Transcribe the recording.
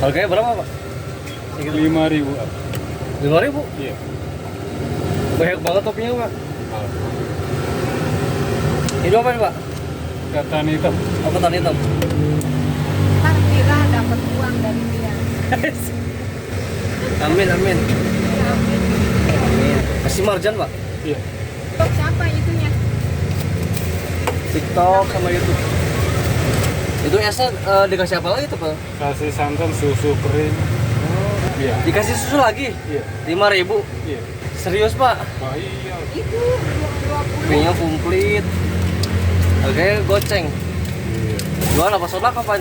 Harganya berapa, Pak? 5.000. 5.000? Iya. Banyak banget topinya, Pak. Ini apa nih, Pak? Ketan hitam. Apa ketan hitam? Ntar Mira dapat uang dari dia. Amin, amin. Ya, amin. Amin. Kasih marjan, Pak? Iya. Untuk siapa itunya? TikTok sama YouTube. Itu esnya dikasih apa lagi tuh, Pak? Kasih santan, susu kering. Iya. Dikasih susu lagi? Iya. 5.000? Iya. Serius, Pak? Oh iya. Itu 20. Mie-nya komplit. Oke, goceng. Iya. Jual apa soda kapan?